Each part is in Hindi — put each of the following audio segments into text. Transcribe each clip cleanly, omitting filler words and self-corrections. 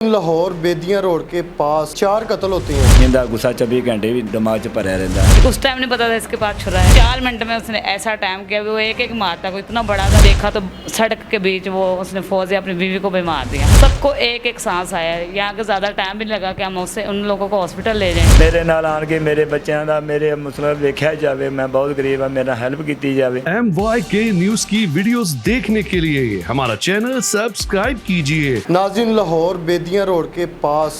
लाहौर बेदियां रोड के पास 4 कत्ल होते हैं। इनका गुस्सा 24 घंटे भी दिमाग च भरया रहता है। उस टाइम नहीं पता था इसके पास छुरा है। 4 मिनट में उसने ऐसा टाइम किया वो एक एक मारता, कोई इतना बड़ा था। देखा तो सड़क के बीच वो उसने फौज अपनी बीवी को भी मार दिया। सबको एक एक सांस आया। यहाँ के ज्यादा टाइम भी लगा कि हम उससे उन लोगों को हॉस्पिटल ले जाएं। मेरे नाल आन के मेरे बच्चों का मेरे मसला देखा जाए। मैं बहुत गरीब हाँ, मेरा हेल्प की जाए। MYK न्यूज की वीडियोस देखने के लिए हमारा चैनल सब्सक्राइब कीजिए। नाज़रीन, लाहौर बेदियां रोड के पास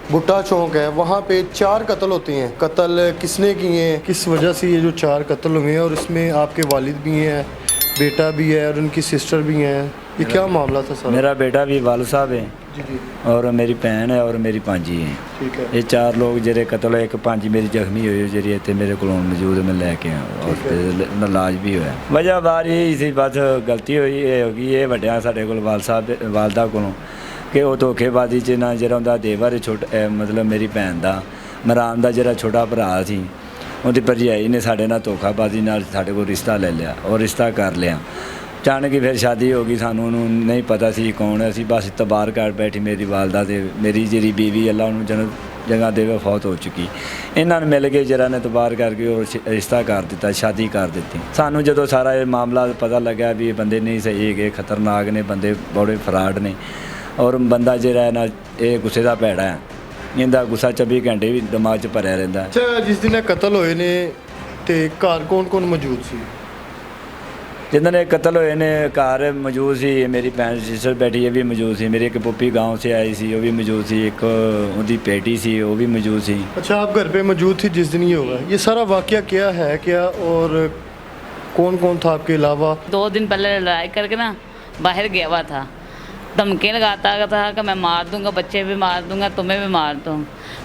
भुट्टा चौक है, वहाँ पे 4 कत्ल होते हैं। कत्ल किसने किए हैं, किस वजह से ये जो 4 कत्ल हुए हैं, और इसमें आपके वालिद भी हैं, बेटा भी है और उनकी सिस्टर भी हैं। ये क्या मामला था सर? मेरा बेटा भी वाल साहब है जी जी, और मेरी भैन है और मेरी भांजी है। ठीक है। ये 4 लोग जेरे कत्ल, एक भांजी मेरी जख्मी हुई जी इतने मेरे को मौजूद है। मैं लैके हॉस्पिटल इलाज भी होया। वजह बार यही सी, बस गलती हुई होगी ये वड्या साढ़े को वाल साहब वालदा को कि वो धोखेबाजी च ना जरा उनका देवर मतलब मेरी भैन का मरान का जरा छोटा भरा सी, उनकी भरजाई ने साढ़े नाल धोखाबाजी नाल साढ़े को रिश्ता ले लिया और रिश्ता कर लिया। अचानक ही फिर शादी हो गई, सानू नहीं पता सी कौन है। बस इतबार कर बैठी मेरी वालदा ते मेरी जी बीवी अल्लाह उन्होंने जगह देवे फौत हो चुकी। इन्होंने मिल के जरा ने तबार करके और रिश्ता कर दिता, शादी कर दी। सानू जो सारा ये मामला पता लगा भी ये बंदे नहीं सही है, खतरनाक ने बंदे, बड़े फराड ने। और बंदा जरा है ना ये गुस्से का भैड़ा है, इनका गुस्सा 24 घंटे भी दिमाग च भरया रहता है। अच्छा, जिस दिन कत्ल होए ने ते घर कौन कौन मौजूद सी? जिन्होंने ने कत्ल होए ने घर मौजूद सी, मेरी भैन सिस्टर बैठी है भी मौजूद सी, मेरी एक पुप्पी गांव से आई सी वो भी मौजूद सी, एक उनकी बेटी सी वो भी मौजूद सी। अच्छा, आप घर पे मौजूद थी जिस दिन ये हुआ? ये सारा वाकया क्या है क्या, और कौन कौन था आपके अलावा? 2 दिन पहले लड़ाई करके ना बाहर गया हुआ था, धमकी लगाता था कि मैं मार दूंगा, बच्चे भी मार दूंगा, तुम्हें भी मार दूँ।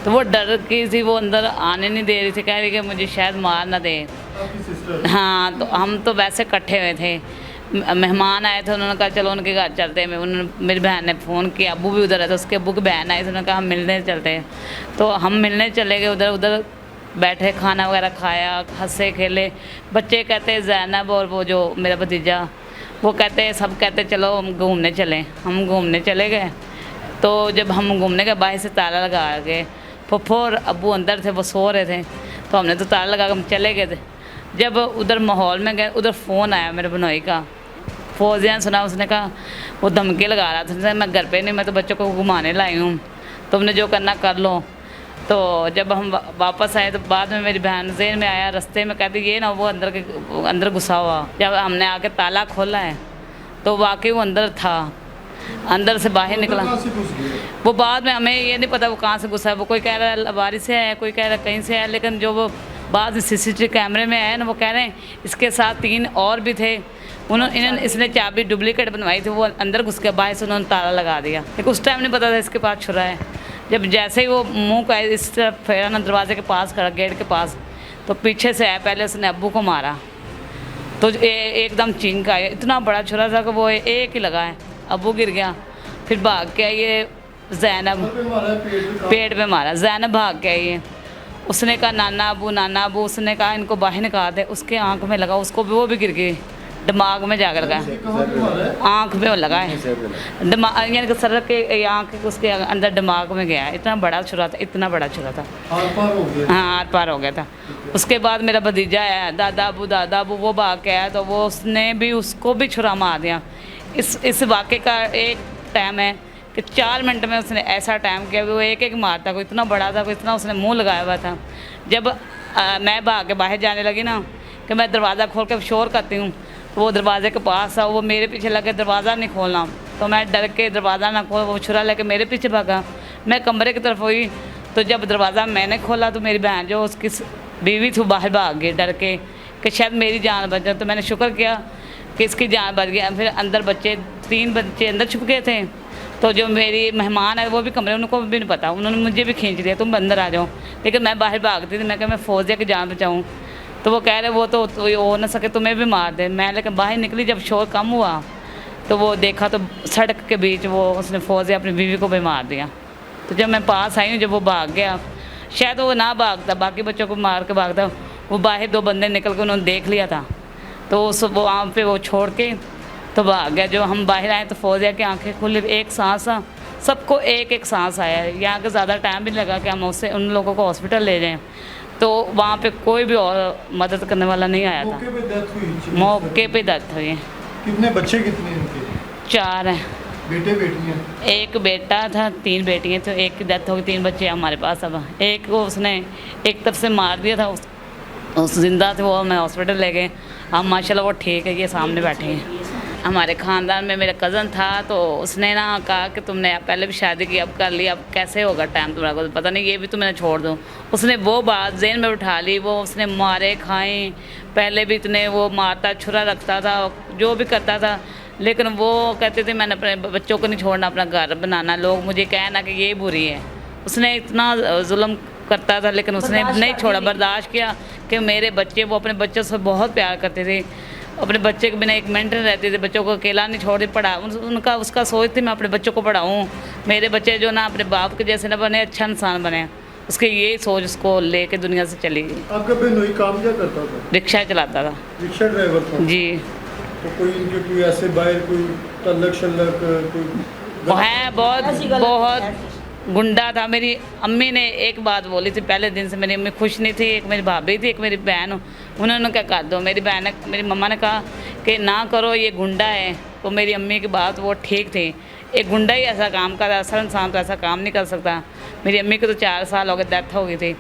तो वो डर की थी, वो अंदर आने नहीं दे रही थी, कह रही कि मुझे शायद मार ना दे। हाँ, तो हम तो वैसे इकट्ठे हुए थे, मेहमान आए थे, उन्होंने कहा चलो उनके घर चलते हैं। उन्होंने मेरी बहन ने फ़ोन किया, अब्बू भी उधर है, तो उसके अब्बू की बहन आई, तो उन्होंने कहा हम मिलने चलते हैं। तो हम मिलने चले गए, उधर बैठे, खाना वगैरह खाया, हंसे खेले। बच्चे कहते जैनब और वो जो मेरा भतीजा, वो कहते सब कहते चलो हम घूमने चलें। हम घूमने चले गए। तो जब हम घूमने के बाहर से ताला लगा गए, फुफ्फो और अब्बू अंदर थे, वो सो रहे थे, तो हमने तो ताला लगा के हम चले गए थे। जब उधर माहौल में गए, उधर फ़ोन आया मेरे बनोई का। फौजिया सुना, उसने कहा वो धमकी लगा रहा था, मैं घर पे नहीं, मैं तो बच्चों को घुमाने लाई हूँ, तुमने जो करना कर लो। तो जब हम वापस आए तो बाद में मेरी बहन जेन में आया, रास्ते में कहती ये ना वो अंदर घुसा हुआ। जब हमने आके ताला खोला है तो वाकई वो अंदर था, अंदर से बाहर निकला। वो बाद में हमें ये नहीं पता वो कहाँ से घुसा है। वो कोई कह रहा है बारिश से है, कोई कह रहा है कहीं से है, लेकिन जो वो बाद CCTV कैमरे में आया ना, वो कह रहे हैं इसके साथ 3 और भी थे। इसने चाबी डुप्लीकेट बनवाई थी, वो अंदर घुस के बाहर से उन्होंने ताला लगा दिया। लेकिन उस टाइम नहीं पता था इसके पास छुरा है। जब जैसे ही वो मुंह का इस तरफ फेरा ना, दरवाजे के पास खड़ा, गेट के पास, तो पीछे से आया, पहले उसने अब्बू को मारा, तो एकदम चींक आया। इतना बड़ा छुरा था कि वो एक ही लगा है, अब्बू गिर गया। फिर भाग के आई ये जैनब, पेट पे मारा। जैनब भाग के आई है, उसने कहा नाना अबू, उसने कहा इनको बाहर निकाल दे। उसके आँख में लगा, उसको भी, वो भी गिर गई, दिमाग में जाकर लगा, आँख में लगा है, दिमाग यानी कि सर के आँख उसके अंदर दिमाग में गया। इतना बड़ा छुरा था, इतना बड़ा छुरा था, हाँ आर पार हो गया था। उसके बाद मेरा भतीजा आया, दादा अबू, वो भाग के आया, तो वो उसने भी उसको भी छुरा मार दिया। इस वाक़े का एक टाइम है कि 4 मिनट में उसने ऐसा टाइम किया वो एक एक मारता, कोई इतना बड़ा था, कोई इतना उसने मुँह लगाया हुआ था। जब मैं भाग के बाहर जाने लगी ना, कि मैं दरवाज़ा खोल के शोर करती हूँ, वो दरवाजे के पास था, वो मेरे पीछे लगे, दरवाज़ा नहीं खोलना, तो मैं डर के दरवाज़ा ना खोल, वो छुरा लेके मेरे पीछे भागा। मैं कमरे की तरफ हुई, तो जब दरवाज़ा मैंने खोला तो मेरी बहन जो उसकी बीवी थी बाहर भाग गई डर के कि शायद मेरी जान बच जाए। तो मैंने शुक्र किया कि इसकी जान बच गया। फिर अंदर बच्चे 3 बच्चे अंदर छुप गए थे, तो जो मेरी मेहमान है वो भी कमरे, उनको भी नहीं पता, उन्होंने मुझे भी खींच लिया, तुम अंदर आ जाओ। लेकिन मैं बाहर भागती थी, मैं कहा मैं फौजिया की जान बचाऊँ। तो वो कह रहे वो तो हो ना सके, तुम्हें भी मार दे। मैं लेकिन बाहर निकली, जब शोर कम हुआ तो वो देखा तो सड़क के बीच वो उसने फौजिया अपनी बीवी को भी मार दिया। तो जब मैं पास आई हूँ, जब वो भाग गया, शायद वो ना भागता, बाकी बच्चों को मार के भागता, वो बाहर 2 बंदे निकल के उन्होंने देख लिया था, तो उस वो वहाँ पे वो छोड़ के तो भाग गया। जो हम बाहर आए तो फौजिया की आंखें खुली, एक सांस सबको एक एक सांस आया है। यहाँ के ज़्यादा टाइम भी नहीं लगा कि हम उससे उन लोगों को हॉस्पिटल ले जाएं, तो वहाँ पे कोई भी और मदद करने वाला नहीं आया था। मौके पे डेथ हुई? मौके पे डेथ हुई है। कितने बच्चे कितने इनके? 4 हैं, बेटे बेटियां? एक बेटा था, 3 बेटियाँ, तो एक की डेथ हो गई, 3 बच्चे हैं हमारे पास। अब एक को उसने एक तरफ से मार दिया था, उस जिंदा थे, वो मैं हॉस्पिटल ले गए। हम माशाल्लाह वो ठीक है, ये सामने बैठे हैं। हमारे ख़ानदान में मेरा कज़न था, तो उसने ना कहा कि तुमने पहले भी शादी की, अब कर ली, अब कैसे होगा टाइम तुम्हारा को पता नहीं, ये भी तुम्हें छोड़ दो। उसने वो बात जेहन में उठा ली, वो उसने मारे खाए, पहले भी इतने वो मारता छुरा रखता था, जो भी करता था, लेकिन वो कहते थे मैंने अपने बच्चों को नहीं छोड़ना, अपना घर बनाना, लोग मुझे कहना कि ये बुरी है। उसने इतना जुल्म करता था, लेकिन उसने नहीं छोड़ा, बर्दाश्त किया कि मेरे बच्चे, वो अपने बच्चों से बहुत प्यार करते थे, अपने बच्चे के बिना एक मिनट नहीं रहते थे, बच्चों को अकेला नहीं छोड़ती, पढ़ा उनका उसका सोच थी मैं अपने बच्चों को पढ़ाऊँ, मेरे बच्चे जो ना अपने बाप के जैसे ना बने, अच्छा इंसान बने, उसकी यही सोच उसको लेके दुनिया से चली गई। आपका बहनोई काम क्या करता था? रिक्शा चलाता था। रिक्शा ड्राइवर था? जी। तो कोई इनके कोई ऐसे बाहर कोई तल्लक शल्लक कोई? वो है बहुत गुंडा था। मेरी अम्मी ने एक बात बोली थी, पहले दिन से मेरी अम्मी खुश नहीं थी, एक मेरी भाभी थी, एक मेरी बहन, उन्होंने क्या कर दो, मेरी बहन ने, मेरी मम्मा ने कहा कि ना करो, ये गुंडा है। तो मेरी अम्मी की बात वो ठीक थी, एक गुंडा ही ऐसा काम करता, असल इंसान तो ऐसा काम नहीं कर सकता। मेरी अम्मी को तो 4 साल हो गए, डेथ हो गई थी,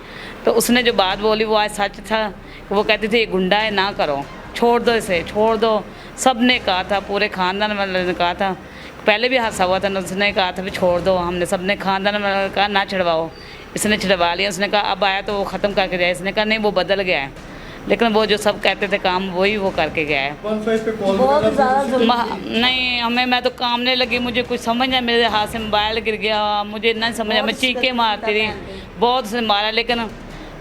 तो उसने जो बात बोली वो आज सच था। वो कहती थी ये गुंडा है, ना करो, छोड़ दो इसे, छोड़ दो। सब ने कहा था, पूरे ख़ानदान वाले ने कहा था, पहले भी हादसा हुआ था, उसने कहा था भी छोड़ दो, हमने सबने खानदान में कहा ना छिड़वाओ, इसने छिड़वा लिया। उसने कहा अब आया तो वो ख़त्म करके जाए, इसने कहा नहीं वो बदल गया है, लेकिन वो जो सब कहते थे काम वही वो करके गया है। 15 पे कॉल वगैरह नहीं हमें, मैं तो काम नहीं लगी, मुझे कुछ समझ नहीं, मेरे हाथ से मोबाइल गिर गया, मुझे नहीं समझ, मैं चीखे मारती रही, बहुत से मारा, लेकिन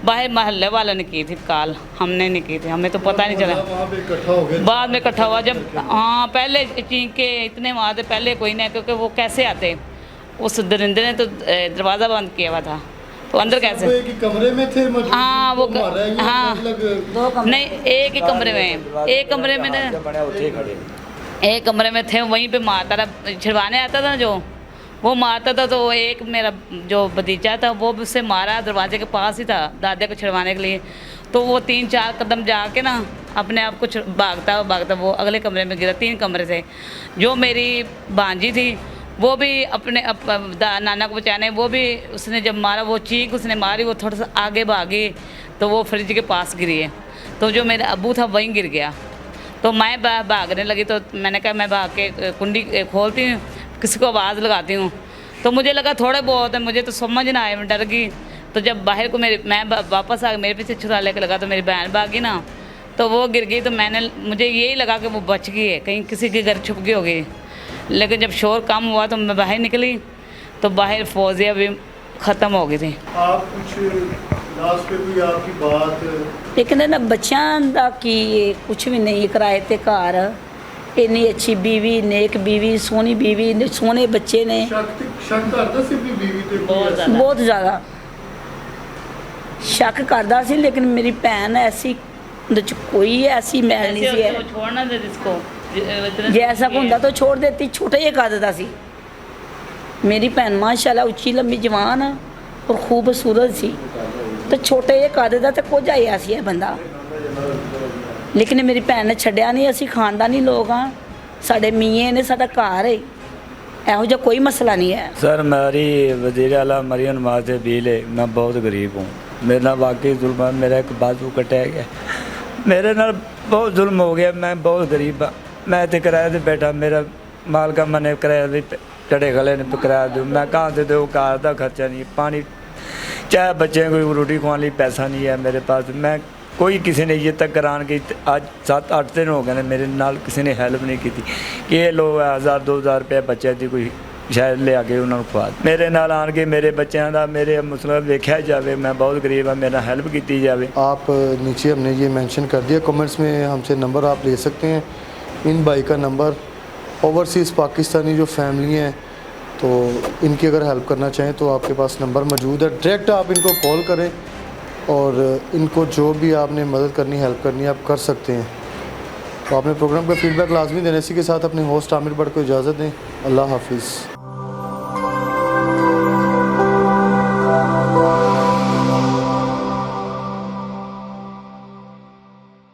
बाहर मोहल्ले वालों ने की थी कॉल, हमने नहीं की थी, हमें तो पता नहीं चला। वहाँ पे इकट्ठा हो गए? बाद में इकट्ठा हुआ जब, हाँ पहले चीखे इतने मारते, पहले कोई नहीं, क्योंकि वो कैसे आते, उस दरिंदे ने तो दरवाज़ा बंद किया हुआ था, तो अंदर कैसे? एक ही कमरे में थे मौजूद? हाँ वो हाँ अलग? नहीं, एक ही कमरे में, एक कमरे में ना, एक कमरे में थे, वहीं पे मारता था, छिड़वाने आता था जो, वो मारता था। तो एक मेरा जो भतीजा था वो भी उससे मारा, दरवाजे के पास ही था दादे को छिड़वाने के लिए, तो वो 3-4 कदम जाके ना अपने आप को भागता वो अगले कमरे में गिरा। 3 कमरे थे। जो मेरी भांजी थी वो भी अपने नाना को बचाने, वो भी उसने जब मारा, वो चीख उसने मारी, वो थोड़ा सा आगे भागी तो वो फ्रिज के पास गिरी है, तो जो मेरा अब्बू था वहीं गिर गया। तो मैं भागने लगी, तो मैंने कहा मैं भाग के कुंडी खोलती हूँ, किसी को आवाज़ लगाती हूँ, तो मुझे लगा थोड़े बहुत है, मुझे तो समझ ना आए, मैं डर गई। तो जब बाहर को मैं वापस आ गई, मेरे पीछे छुरा लेके लगा, तो मेरी बहन भागी ना, तो वो गिर गई। तो मुझे यही लगा कि वो बच गई है, कहीं किसी के घर छुप गई होगी। लेकिन जब शोर कम हुआ तो मैं बाहर निकली, तो बाहर फौजिया भी ख़त्म हो गई थी। आप कुछ लास्ट पे कोई आपकी बात? लेकिन ना बच्चों का की कुछ भी नहीं, किराए ते घर, इन्नी अच्छी बीवी, नेक बीवी, सोहनी बीवी, सोहने बच्चे ने। शक करदा सी अपनी बीवी ते? बहुत ज़्यादा शक करता सी, लेकिन मेरी भैन ऐसी कोई ऐसी मैल नहीं सी है, छोड़ना दे जिसको जैसा होंदा तो छोड़ देती, छोटा ही कर देता सी। मेरी भैन माशाल्लाह उच्ची लंबी जवान और खूबसूरत सी, तो छोटे ये कर देता तो कुछ आई ऐसी है बंदा, लेकिन मेरी भैन ने छड्डिया नहीं। असी खानदानी लोग हाँ, साढ़े मियाँ ने, साढ़ा घर है, ਇਹੋ ਜਿਹਾ कोई मसला नहीं है। सर मेरी वज़ीर आला मरियम नवाज से बिल है, मैं बहुत गरीब हूँ, मेरे नाल वाकई जुल्म, मेरा एक बाजू कटिया गया, मेरे नाल बहुत जुल्म हो गया, मैं बहुत गरीब हाँ। मैं तो किराए से बैठा, मेरा मालका मने किराया भी चढ़े गले ने किराया दूँ, मैं कहाँ से दूँ, कार का खर्चा नहीं, पानी चाहे बच्चे को रोटी खुआने लिए पैसा नहीं है मेरे पास। मैं कोई किसी ने ये तक करान की, आज 7-8 दिन हो गए मेरे नाल किसी ने हेल्प नहीं की कि ये लोग 1000-2000 रुपये बच्चे की कोई शायद ले आके उन्होंने खुआ मेरे नाल आन के मेरे बच्चों का मेरे मसला देखा जाए, मैं बहुत गरीब हाँ, मेरा हेल्प की जाए। आप नीचे हमने ये मेंशन कर दिया कमेंट्स में, हमसे नंबर आप ले सकते हैं। इन भाई का नंबर, ओवरसीज़ पाकिस्तानी जो फैमिली हैं तो इनकी अगर हेल्प करना चाहें तो आपके पास नंबर मौजूद है, डायरेक्ट आप इनको कॉल करें और इनको जो भी आपने मदद करनी, हेल्प करनी आप कर सकते हैं। तो आपने प्रोग्राम का फीडबैक लाजमी देने, इसी के साथ अपने होस्ट आमिर बट को इजाज़त दें। अल्लाह हाफिज़।